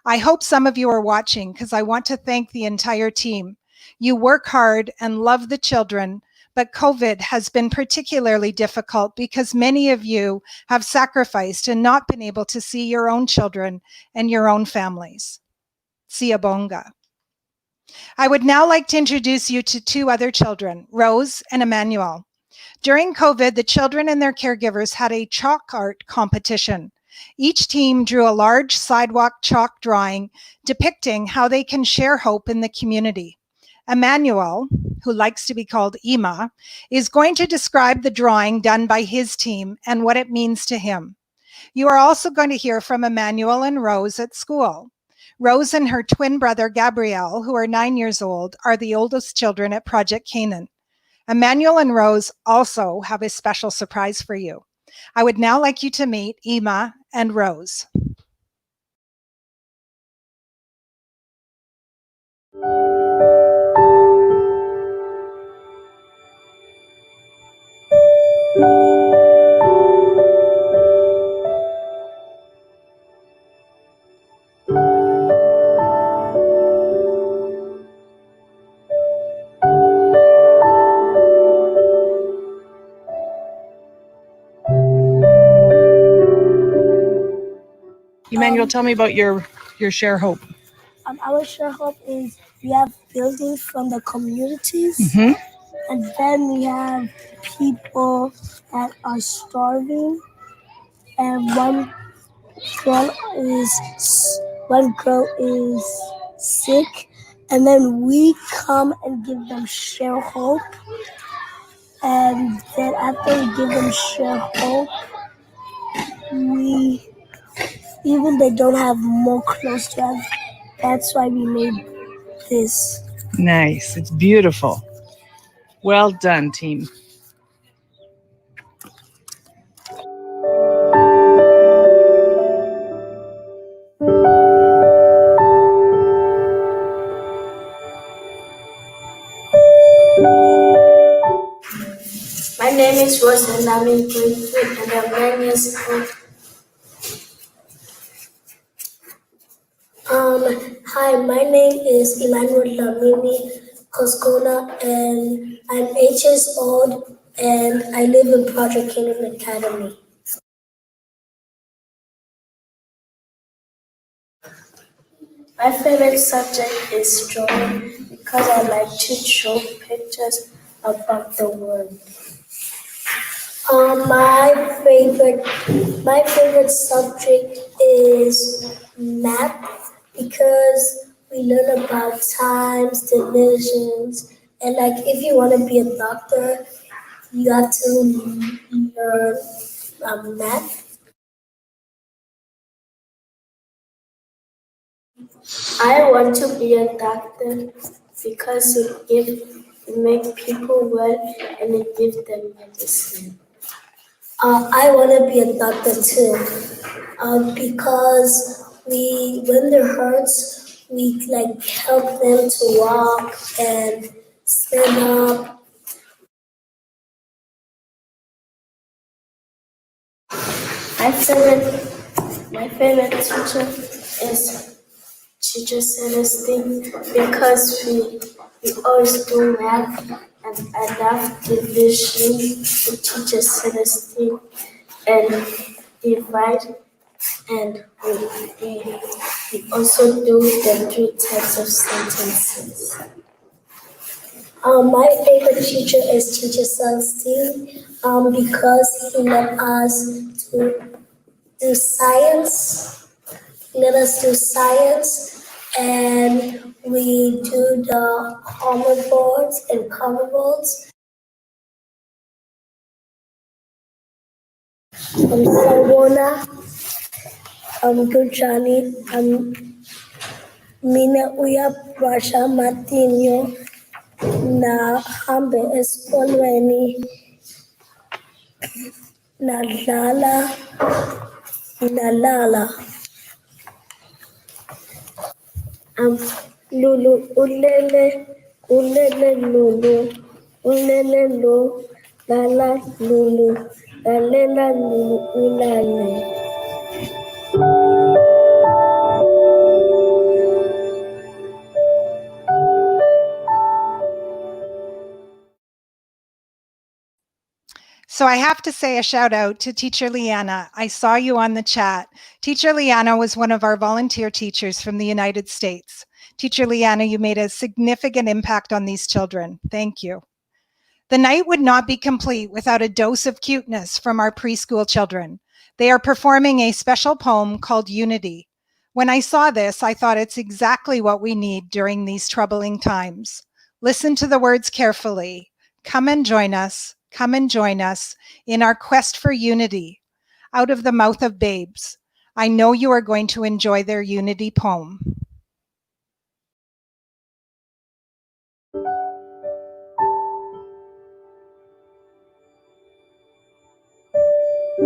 I hope some of you are watching because I want to thank the entire team. You work hard and love the children, but COVID has been particularly difficult because many of you have sacrificed and not been able to see your own children and your own families. Siyabonga. I would now like to introduce you to two other children, Rose and Emmanuel. During COVID, the children and their caregivers had a chalk art competition. Each team drew a large sidewalk chalk drawing depicting how they can share hope in the community. Emmanuel, who likes to be called Ima, is going to describe the drawing done by his team and what it means to him. You are also going to hear from Emmanuel and Rose at school. Rose and her twin brother, Gabrielle, who are 9 years old, are the oldest children at Project Canaan. Emmanuel and Rose also have a special surprise for you. I would now like you to meet Ima and Rose. Emmanuel, tell me about your Share Hope. Our share hope is we have buildings from the communities, Mm-hmm. and then we have people that are starving, and one girl is sick, and then we come and give them share hope, and then after we give them share hope, even they don't have more clothes to have. That's why we made this. Nice. It's beautiful. Well done, team. My name is Rose and I'm in grade 3 and I'm 9 years old. Hi, my name is Emmanuel Lamini Koskona and I'm 8 years old and I live in Project Canaan Academy. My favorite subject is drawing because I like to draw pictures about the world. My favorite subject is math because we learn about times, divisions, and like if you want to be a doctor, you have to learn math. I want to be a doctor because it makes people well and it gives them medicine. I want to be a doctor too, because when they're hurt, we like help them to walk and stand up. My favorite teacher is Teacher Celestine because we always do math and I love division with Teacher Celestine and divide, and we also do the 3 types of sentences. My favorite teacher is Teacher Celestine because he let us do science. Let us do science, and we do the hoverboards and coverboards. Sawona, Gulchani, Mina Uya Prasha Martinho, na hambe esikolweni, nadlala, nalala. Lulu ulele Lulu ulele lo lala Lulu lalela Lulu ulale. So I have to say a shout out to Teacher Leanna. I saw you on the chat. Teacher Leanna was one of our volunteer teachers from the United States. Teacher Leanna, you made a significant impact on these children. Thank you. The night would not be complete without a dose of cuteness from our preschool children. They are performing a special poem called Unity. When I saw this, I thought it's exactly what we need during these troubling times. Listen to the words carefully. Come and join us. Come and join us in our quest for unity. Out of the mouth of babes. I know you are going to enjoy their Unity poem. We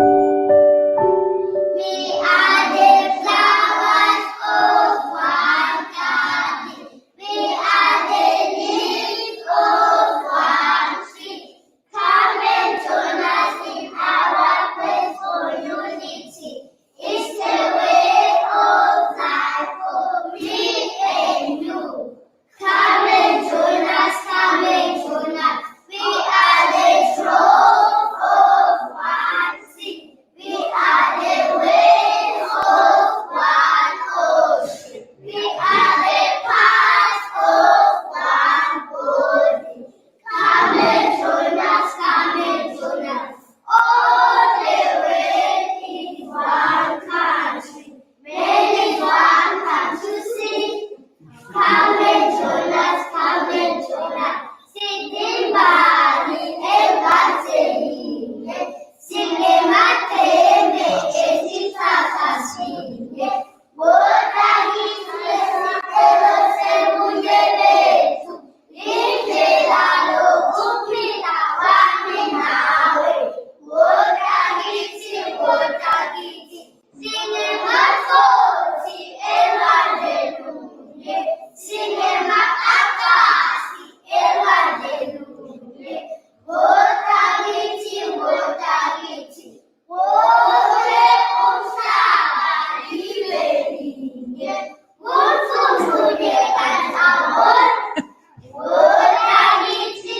are the flowers of one garden. We are the leaves of one tree. Come and join us in our quest for unity. It's the way of life for me and you. Come and join us, come and join us. We are the drop of one sea. We are the wave of one ocean. We are the parts of one body. Come and join us, come and join us. All the way in one country. Many one come to see. Come and join us, come and join us. Singing Bali and Batseline. Singing Matembe and Sisakasine. Botagi Elo Semunye Betu. Lindelalo Upina Waminawe. Botagi. Singing Matoti and Hallelujah. Singing Akasi and Hallelujah. Botagiti. Ore Umsaba Libelinye. Mutsumunye Kanamon. Botagiti.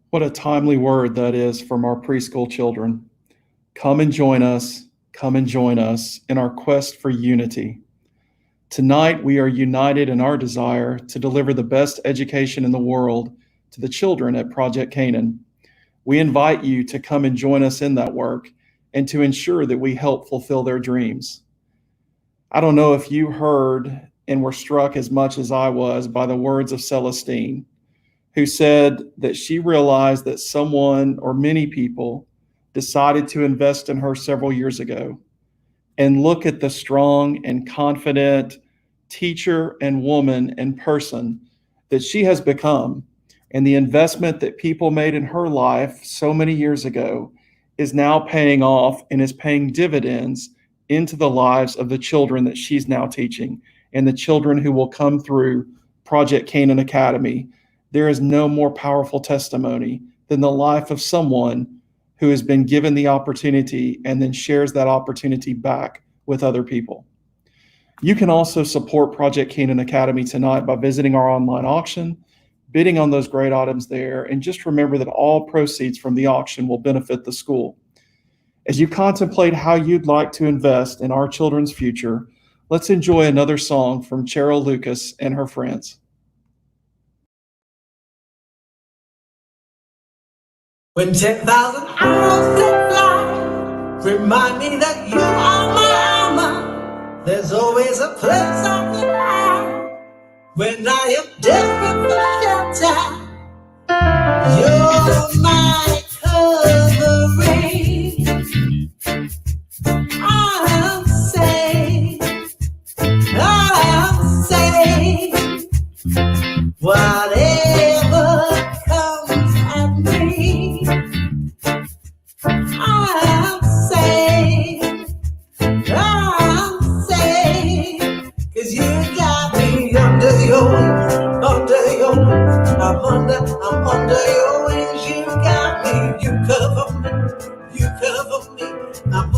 What a timely word that is from our preschool children. Come and join us in our quest for unity. Tonight, we are united in our desire to deliver the best education in the world to the children at Project Canaan. We invite you to come and join us in that work and to ensure that we help fulfill their dreams. I don't know if you heard and were struck as much as I was by the words of Celestine, who said that she realized that someone or many people decided to invest in her several years ago. And look at the strong and confident teacher and woman and person that she has become. And the investment that people made in her life so many years ago is now paying off and is paying dividends into the lives of the children that she's now teaching and the children who will come through Project Canaan Academy. There is no more powerful testimony than the life of someone who has been given the opportunity and then shares that opportunity back with other people. You can also support Project Canaan Academy tonight by visiting our online auction, bidding on those great items there, and just remember that all proceeds from the auction will benefit the school. As you contemplate how you'd like to invest in our children's future, let's enjoy another song from Cheryl Lucas and her friends. When 10,000 arrows that fly remind me that you are mine. There's always a place I can hide when I am desperate for shelter. You're my covering. I'm safe. I'm safe. Whatever comes at me, I'm safe. I'm safe. 'Cause you got me under your wings, under your wings. I'm under your wings. You got me, you cover me, you cover me. I'm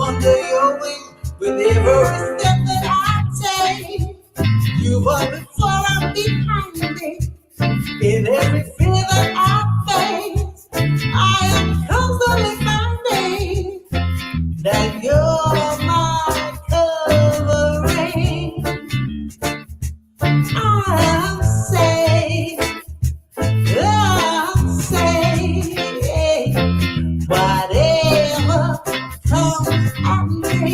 under your wings. With every step that I take, you are before I'm behind me. In every fear that I face, I am constantly finding that you're my covering. I'm safe. I'm safe. Whatever comes at me,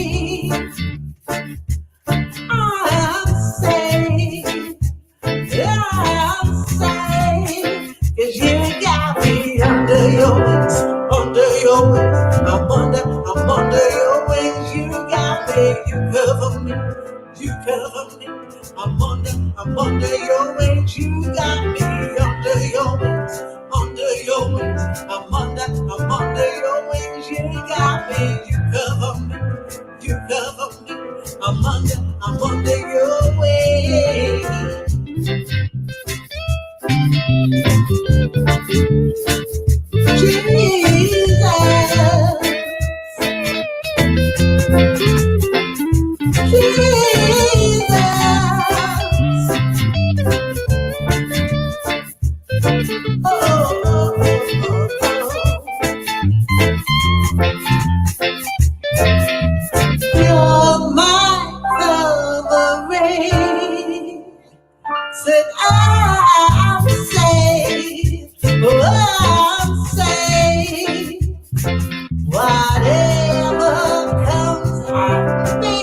I'm safe. I'm safe. 'Cause you got me under your wings, under your wings. I'm under your wings. You got me, you cover me, you cover me. I'm under your wings. You got me under your wings, under your wings. I'm under your wings. You got me, you cover me, you cover me. I'm under your wings. You're my covering. Said I'm safe. Oh, I'm safe. Whatever comes at me,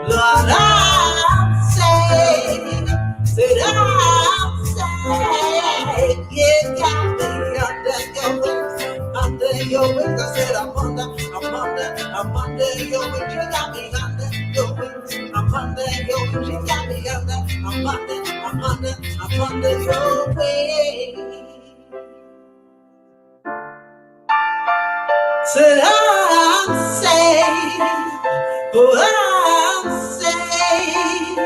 Lord, I'm safe. Said I'm safe. You got me under your wings, under your wings. I said I'm under your wings. You got me under your wings. I'm under your wings. You got me under. I'm under your wings. Said I'm safe. Oh, I'm safe.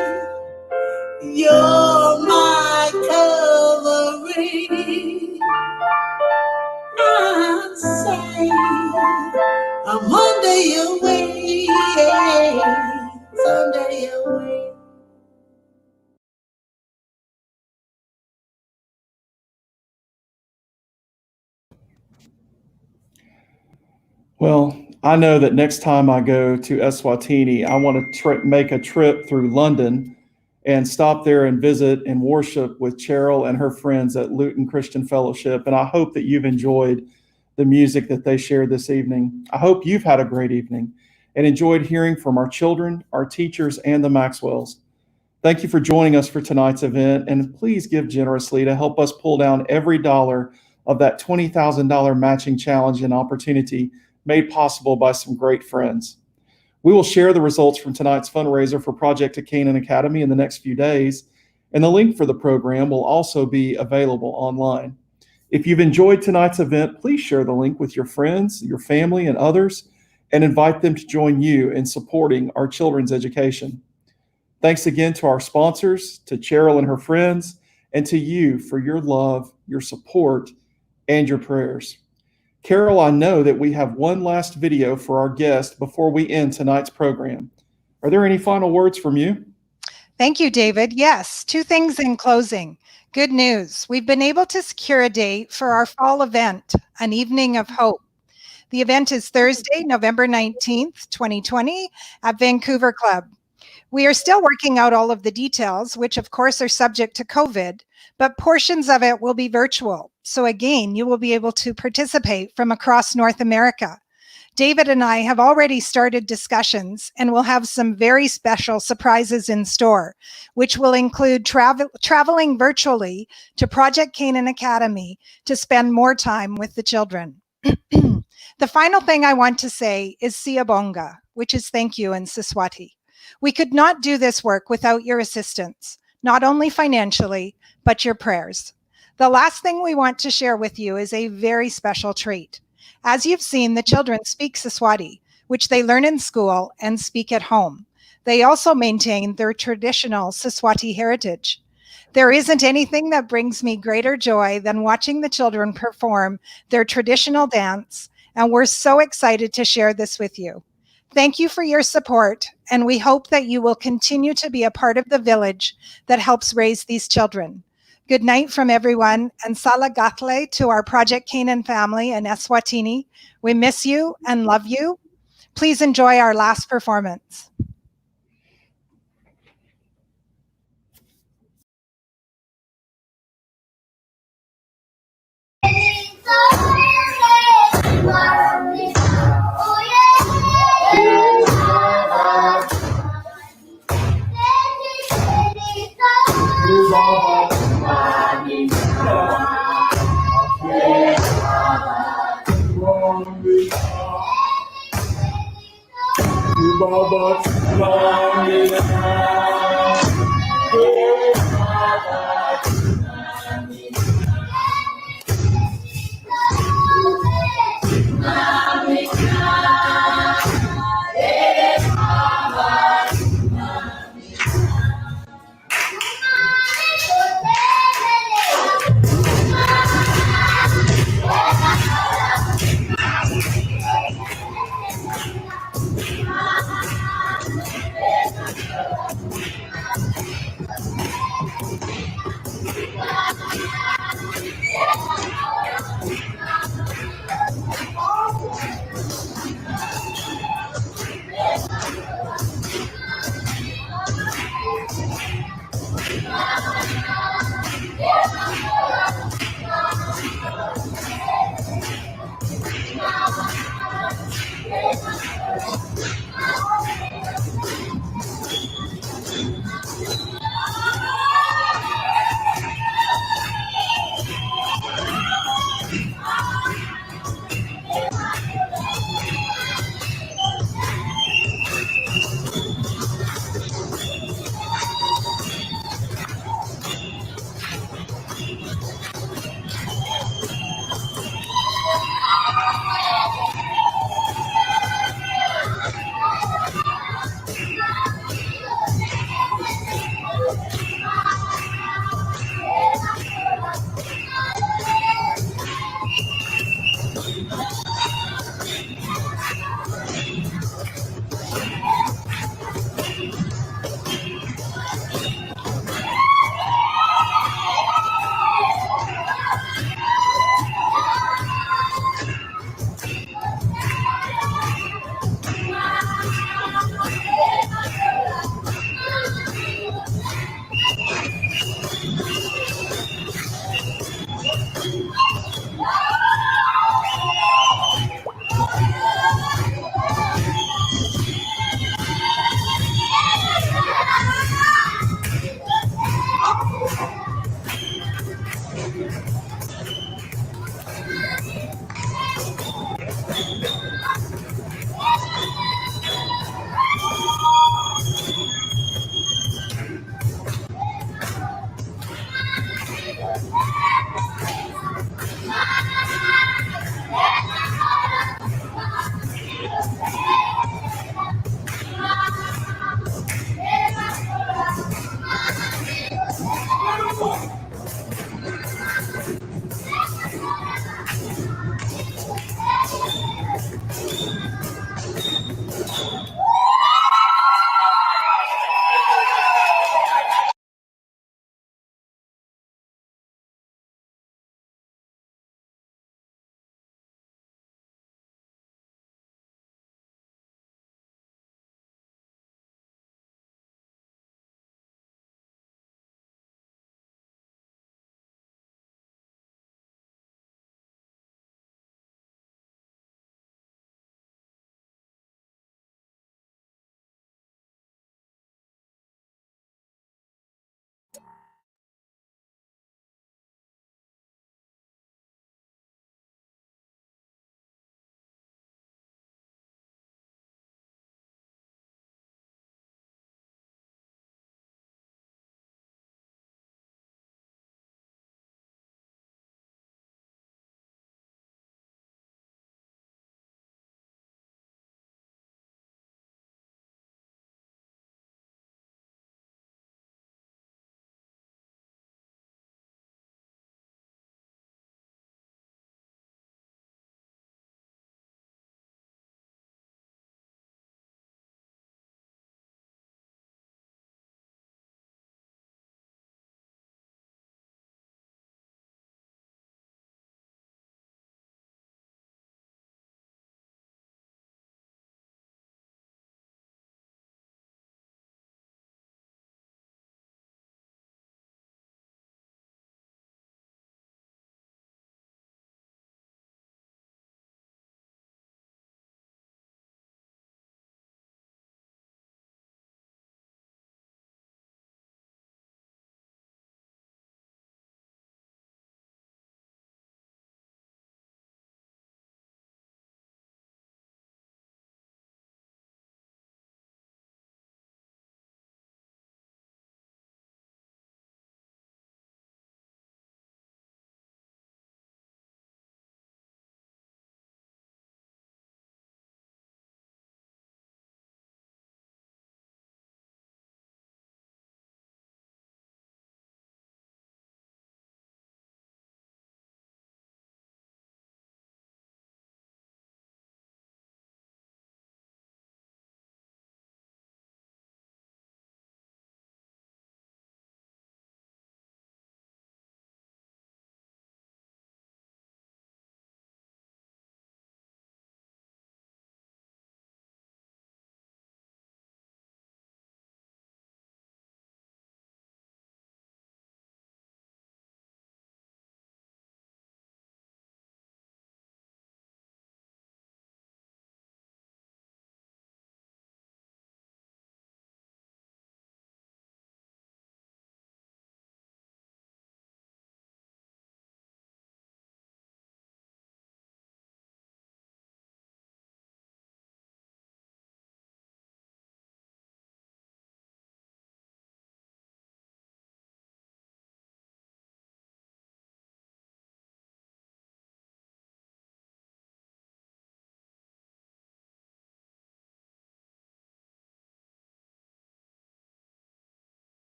You're my covering. I'm safe. I'm under your wings. Under your wings. Well, I know that next time I go to Eswatini, I want to make a trip through London and stop there and visit and worship with Cheryl and her friends at Luton Christian Fellowship. And I hope that you've enjoyed the music that they shared this evening. I hope you've had a great evening and enjoyed hearing from our children, our teachers, and the Maxwells. Thank you for joining us for tonight's event, and please give generously to help us pull down every dollar of that $20,000 matching challenge and opportunity made possible by some great friends. We will share the results from tonight's fundraiser for Project CANAAN Academy in the next few days, and the link for the program will also be available online. If you've enjoyed tonight's event, please share the link with your friends, your family, and others, and invite them to join you in supporting our children's education. Thanks again to our sponsors, to Cheryl and her friends, and to you for your love, your support, and your prayers. Carol, I know that we have one last video for our guest before we end tonight's program. Are there any final words from you? Thank you, David. Yes, two things in closing. Good news. We've been able to secure a date for our fall event, An Evening of Hope. The event is Thursday, November 19th, 2020 at Vancouver Club. We are still working out all of the details, which of course are subject to COVID, but portions of it will be virtual. So again, you will be able to participate from across North America. David and I have already started discussions and will have some very special surprises in store, which will include traveling virtually to Project Canaan Academy to spend more time with the children. The final thing I want to say is Siyabonga, which is thank you in Siswati. We could not do this work without your assistance, not only financially, but your prayers. The last thing we want to share with you is a very special treat. As you've seen, the children speak Siswati, which they learn in school and speak at home. They also maintain their traditional Siswati heritage. There isn't anything that brings me greater joy than watching the children perform their traditional dance, and we're so excited to share this with you. Thank you for your support, and we hope that you will continue to be a part of the village that helps raise these children. Good night from everyone, and Salagatle to our Project Canaan family in Eswatini. We miss you and love you. Please enjoy our last performance. Baba,